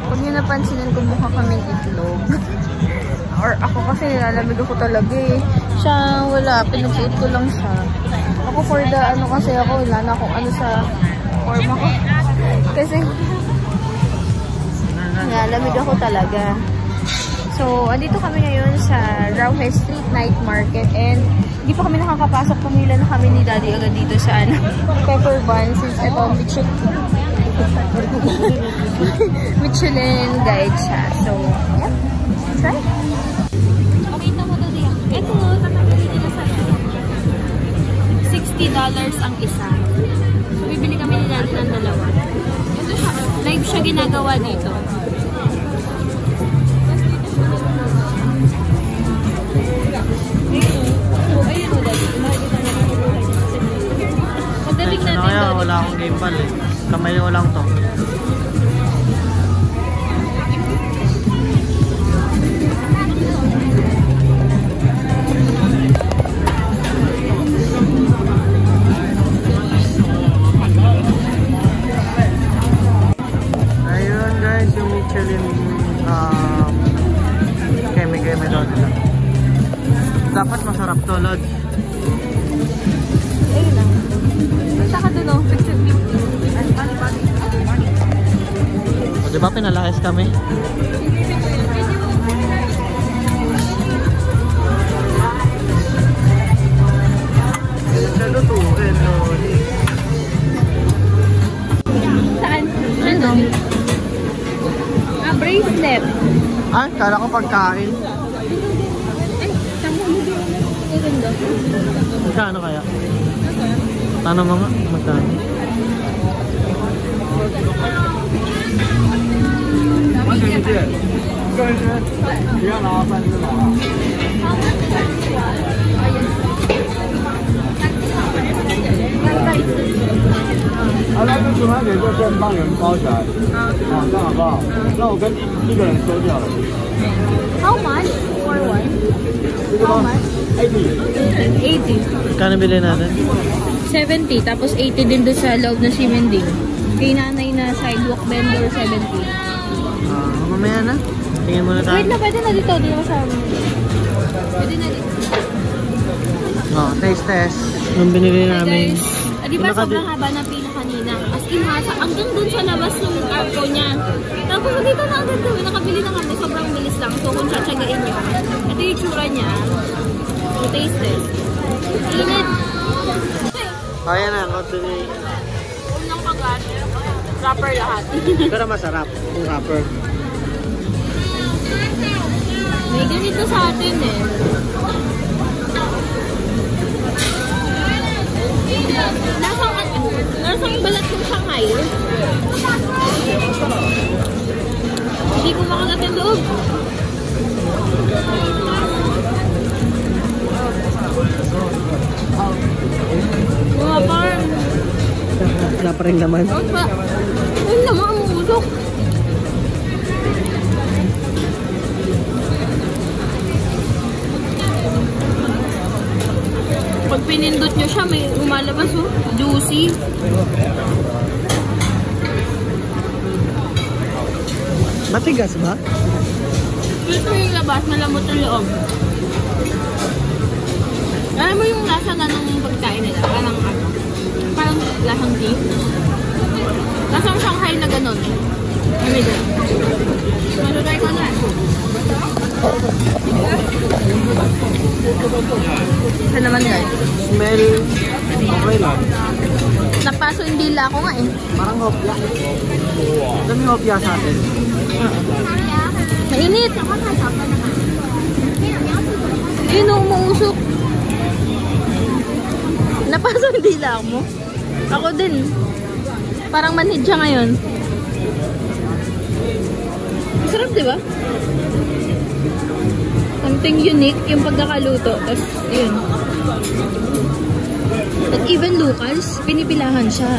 Kung nyo napansinin, kumuha kaming itlog. Or ako kasi nilalamig ako talaga eh. Siya, wala. Pinagsuot ko lang siya. Ako for the ano kasi ako, wala na akong ano sa forma ko. Kasi nilalamig ako talaga. So, andito kami ngayon sa Rauhe Street Night Market and hindi pa kami nakakapasok. Pumila na kami ni Daddy agad dito sa ano, Pepper Bun since ito Michelin guide siya. So, yep. Try. Okay, ito mo Daddy. Ito, tatanggalin nila sa $60 ang isa. So, bibili kami ni Daddy ng dalawa. Ito siya. Live siya ginagawa dito. Ano kaya? Wala akong game ball eh. Kamay ko lang to. Ayun guys, yung Michelin keme doon. Dapat masarap to, Lods. Ayun lang. Punta ka doon, picture view. O, diba pinalayas kami? Saan? Ano? Bracelet. Ah, kala ko pagkain. Ay, tamo mo din. Maganda. Magkano kaya? Tanong mo nga, magkano?那就喜欢给这先帮你们包起来，这样好不好？那我跟一个人收掉了。How much for one? 这个包80。 80. Magkano bilhin natin? 70. Tapos 80 din doon sa loob ng Simending. Kay nanay na sidewalk vendor, 70. Mamaya na. Tingin muna tayo. Wait na, pwede na dito. Di na masama. Pwede na dito. Oh, taste test. Nung binili namin. Di ba sobrang haba na pila kanina? As in, hanggang dun sa labas ng cargo niya. Tapos dito na agad kami, nakabili na kami. Sobrang bilis lang. So kung tsatsagain nyo, ito yung tsura niya. So taste test. Init. Kaya na, continue. Unang kagat. Wrapper lahat. Pero masarap yung wrapper. May ganito sa atin eh. Lasang balat ng Shanghai. Hindi ko makagat yung loob. Mga parang Wala pa rin naman. Ang naman ang usok. Pag pinindot nyo siya, may umalabas oh. Juicy. Matigas ba? Ito yung labas, malamot ang loob. Alam mo yung lasa na ng pagkain nila? Parang ano? Parang lasang beef. Lasang Shanghai na ganon. May ganun. Matutry ko na. Ito naman guys. Smell. Okay lang. Napaso yung dila ko nga eh. Parang hopya. Dami hopya sa atin. Mainit. Ayun o, umuusok. Napaso yung dila mo. Ako din. Parang manhid siya ngayon. Masarap diba? Ito yung unique, yung pagkakaluto. Tapos, yun. At even locals, pinipilahan siya.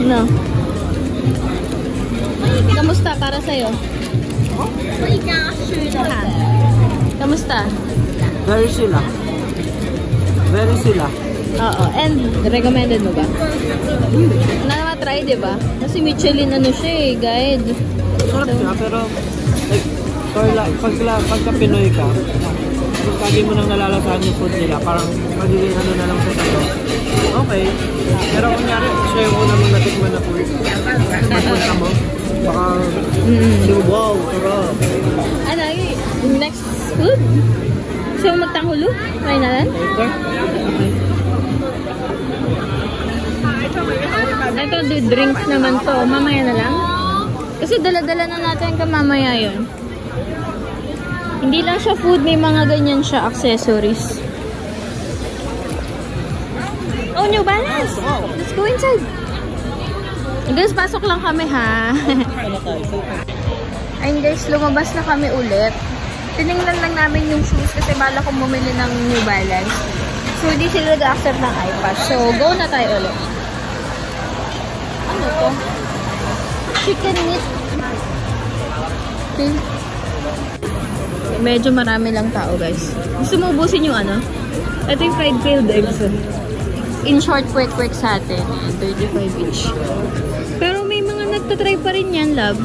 No. Kamusta para sa'yo? Kamusta? Very sila. Very sila. Oo. And, recommended mo ba? Wala na matry, diba? Kasi Michelin ano siya eh, guide. Sarap siya, pero like, pagka Pinoy ka, kung lagi mo nang nalalasahan yung food nila, parang magiging ano na lang sa tayo. Okay. Pero kunyari, siya yung una mong natikman na food. Pagpunta mo, baka, wow, sarap. Ano, next food? So, magtanghulo? Try na lang? Okay. Ito, drinks naman to. Mamaya na lang. Kasi dala-dala na natin ka mamaya yun. Hindi lang siya food, may mga ganyan siya, accessories. Oh, New Balance! Let's go inside! Guys, pasok lang kami ha. Ayun guys, lumabas na kami ulit. Tinignan lang namin yung shoes kasi bala kong bumili ng New Balance. So, hindi sila nag-accept ng iPass. So, go na tayo ulit. Ano to? Chicken meat. Okay. Medyo marami lang tao, guys. Gusto mo ubusin yung ano? Ito yung fried peeled eggs. In short, quick sa atin. 35 each. Pero may mga nagtatry pa rin yan, love.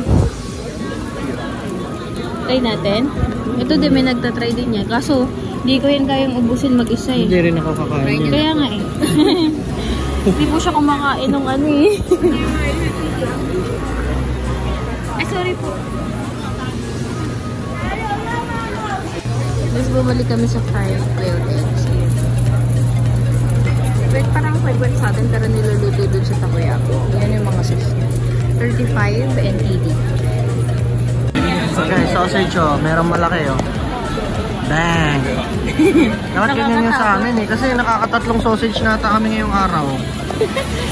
Try natin. Ito din, may nagtatry din yan. Kaso, di ko yan kayang ubusin mag-isa eh. Hindi rin ako kakain yan. Kaya nga eh. Hindi po siya kumakain ng ano eh. Ay, sorry po. Tapos bumalik kami sa fried peeled eggs. Wait, parang favorite sa atin pero niluluto dun sa takoyaki. Yan yung mga sauce. 35 NTD. So guys, sausage oh, merong malaki oh. Bang! Dapat ganyan yung sa amin eh, kasi nakakatatlong sausage nata kami ngayong araw.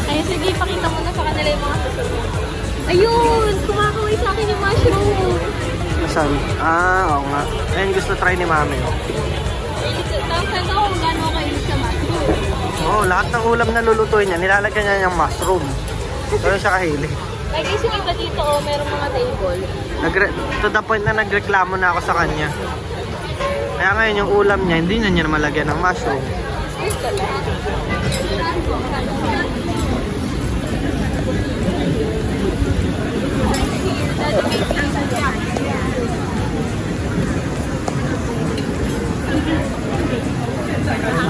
Ay, sige, pakita mo na sa kanila yung mga sausage. Ayun! Kumakaway sa akin yung mushroom! Saan? Oo nga. Ayun, gusto try ni mami oh. Tapos ako kung gano'n kayo sa mushroom. Oo, lahat ng ulam na lulutuin niya, nilalagyan niya yung mushroom. Pero siya kahilig. Ay, guys, yung iba dito, oh, merong mga table. To the point na nagreklamo na ako sa kanya. Kaya ngayon yung ulam niya, hindi na niya malagyan ng mushroom.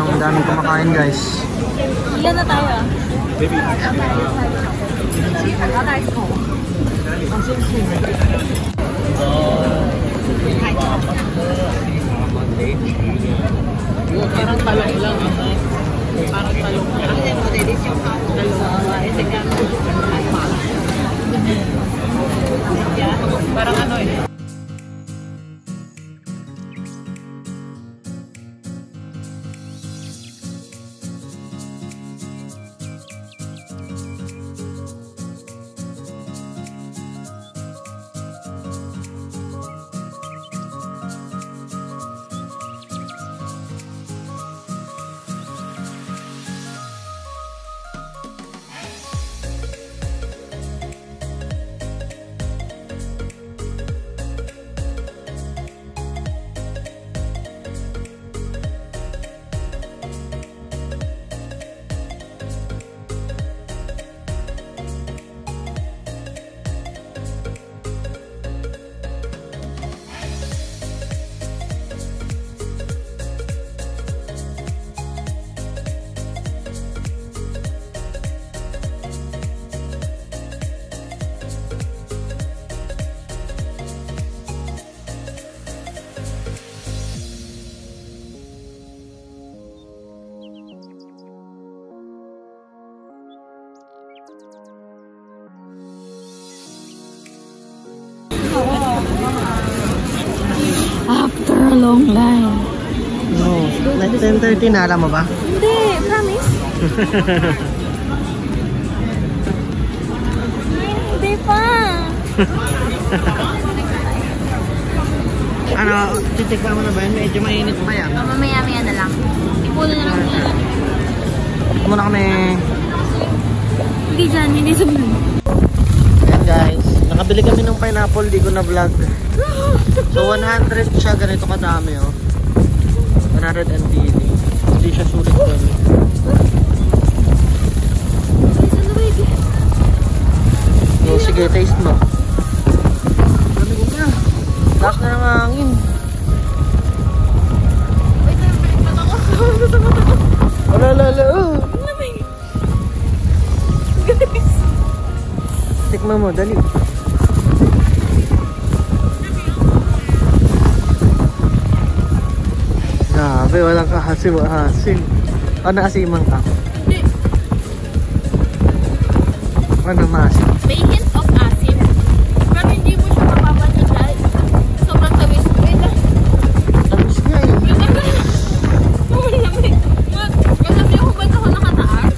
Ang daming kumakain guys. Ilan na tayo ah? Parang talong lang. Parang talong lang. Parang ano eh. After a long line. No, like 10:30 na, alam mo ba? Hindi, promise. Hindi pa. Ano, titikman mo na ba yun? Medyo mainit pa yan. Mamaya-maya na lang. Ipuno na lang nila. Muna kami. Hindi dyan, hindi sumunod. Ayan guys, nakabili kami ng pineapple, di ko na vlog. So 100 siya, ganito kadami oh. 100 NTD. Hindi siya sulit doon. So sige, taste mo. Lamig na. Lakas na ng hangin. Wait, nabalik ako. Alala. Lamig. Guys. Tikman mo, dali. Grabe, walang kahasim-hasim. O, naasiman ka? Hindi. Ano maasim? May hint of asim. Pero hindi mo siya mapapansin dahil sobrang tamis. Wait lang. Tamis nga eh. Malamig. Alam niyo kung ba't ako nakataas?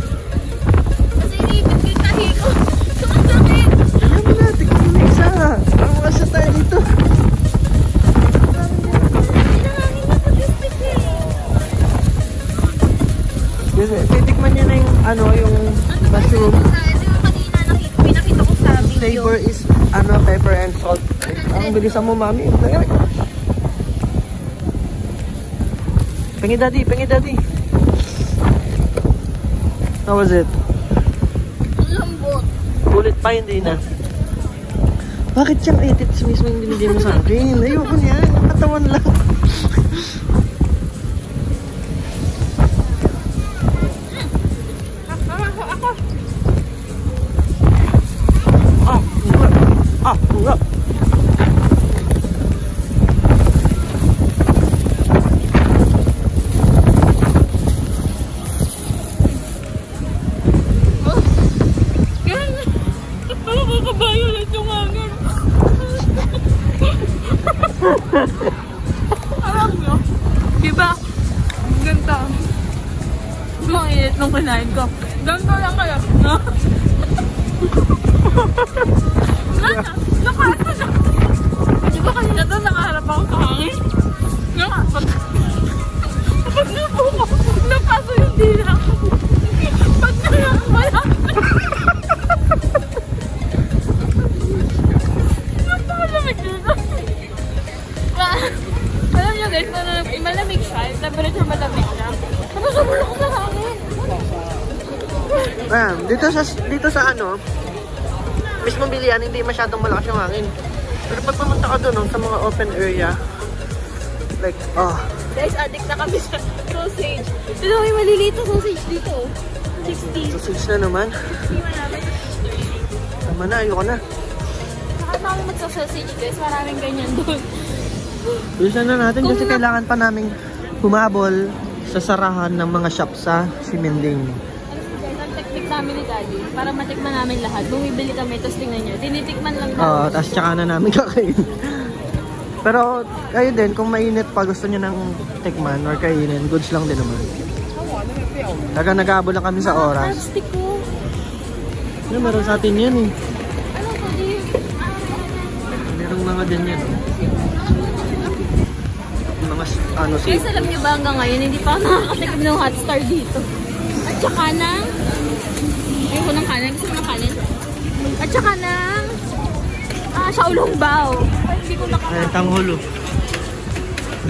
Kasi iniipit ko yung tahi ko. Sumasakit. Alam mo na, tikman mo isa. Parang makasya tayo dito. Hinahangin na pag-ispit eh. Titikman niya na yung ano, yung mushroom. Ito yung kanina pinakita ko sa video. Flavor is ano, pepper and salt. Ang bilisan mo, mami. Pengi daddy, pengi daddy. How was it? Lambot. Ulit pa, hindi na. Bakit siyang edits mismo yung binigay mo sa akin? Ayoko niya, katawan lang. Urap. Nakakabayo lang yung hangin. Alam nyo, diba? Ganito. Ang init nung kinain ko. Ganito lang kaya. Nakasa na. Diba kanina doon nakaharap ako sa hangin? Pag napo ko, napaso yung dila ko. Pag wala. Napalamig dito. Alam nyo guys, malamig siya. Temperature malamig na. Tapos sobrang ako sa hangin. Ayan, dito sa ano, mismo bilihan, hindi masyadong malakas yung hangin. Pero pag pumunta ka doon, sa mga open area, like, Guys, addict na kami sa sausage. Ito may maliliit na sausage dito. 60. sausage na naman. 60 namin. Tama na, ayoko na. Saka namin magsa-sausage guys, maraming ganyan doon. Bilisan na natin kasi kailangan pa naming humabol sa sarahan ng mga shop sa Simending. Guys, ang technique namin ni Daddy, para matikman namin lahat, bumibili kami, tapos tingnan nyo, tinitikman lang namin. Oo, tapos tsaka na namin kakain. Pero kayo din, kung mainit pa gusto nyo ng tikman or kainin, goods lang din naman. Nag-aabol lang kami sa oras. Chopstick ko. Ano, meron sa atin yan eh. Ano to, Merong mga din yan. Mga ano si... guys, alam nyo ba hanggang ngayon, hindi pa ako nakakatikim ng hot star dito. At saka ng... ayoko ng kanin. Gusto mo ng kanin? At saka ng... Shaolong bao. Ay, hindi ko nakakatikim. Ayan, tanghulo.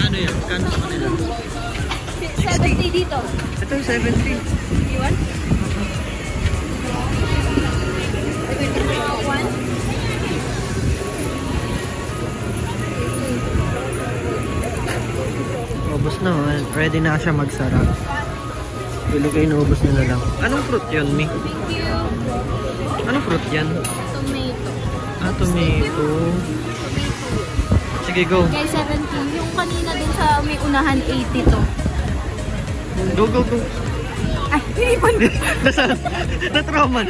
Ano yan? Kano sa kanila? 70 dito. Ito yung 70. Iwan? Ubus na, ready na siya magsara. Pili kayo naubos nila lang. Anong fruit yun, Mi? Thank you. Anong fruit yan? Tomato. Tomato. Sige, go. Guys, 70. Yung kanina din sa may unahan, 80 to. Go, go, go. Ay, hinipan ko. Nasaan? Na-trauma.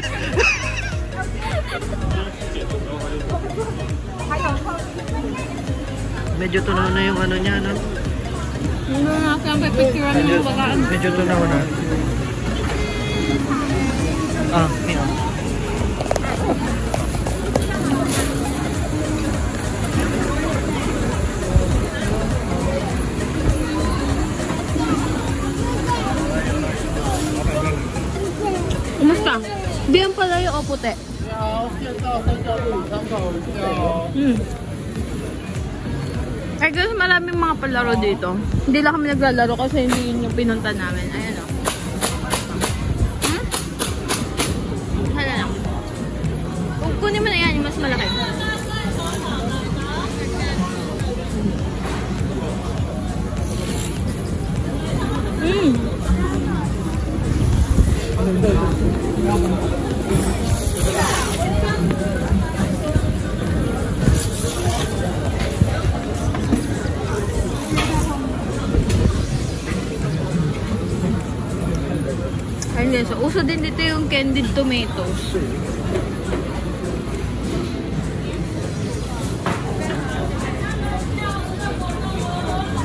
Medyo tunaw na yung ano niya, no? Hindi na natin ang pipicturean ng bagaan. Medyo tunaw na. Mino. puti. Ay guys, maraming mga palaro dito. Hindi lang kami naglalaro kasi hindi yun yung pinunta namin. Ayan o. Hala lang. Kung kunin mo na yan, yung mas malaki. Ayun, so uso din dito yung candied tomatoes.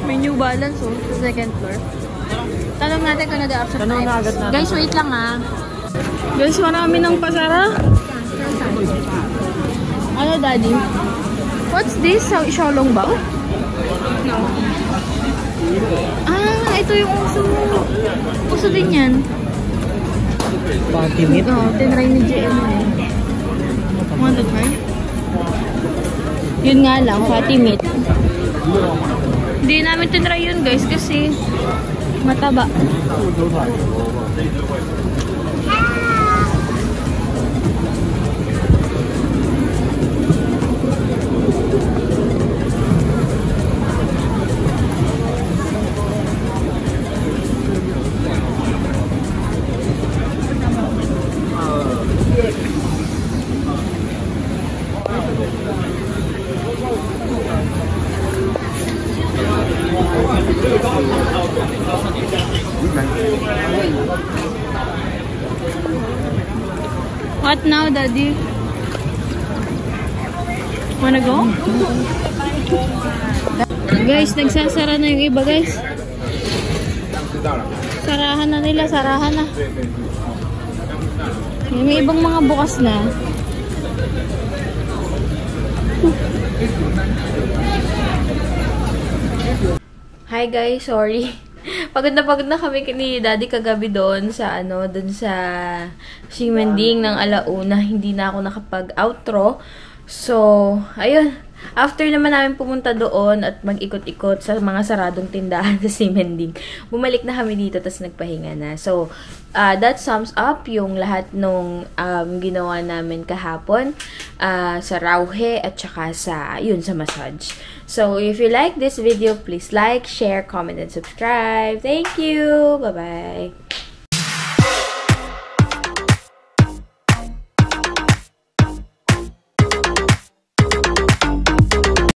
May New Balance sa second floor. Tanong natin kung nada-absent Tanong na agad natin. Guys, wait lang ha. Guys, marami ng pasara. Ano, Daddy? What's this? Xiaolong ba? No. Ah, ito yung uso. Uso din yan. Patimit. Oo, tinry ni JM eh. Want to try? Yun nga lang, fatty meat. Hindi namin tinry yun guys kasi mataba. What now, Daddy? Wanna go? Guys, nagsasara na yung iba, guys. Sarahan na nila, sarahan na. May ibang mga bukas na. Hi guys, sorry. Pagod na kami ni Daddy kagabi doon sa doon sa Ximending ng alauna. Hindi na ako nakapag-outro. So, ayun. After naman namin pumunta doon at mag-ikot-ikot sa mga saradong tindahan sa Ximending, bumalik na kami dito tapos nagpahinga na. So, that sums up yung lahat nung ginawa namin kahapon sa Rauhe at saka sa massage. So, if you like this video, please like, share, comment, and subscribe. Thank you! Bye-bye!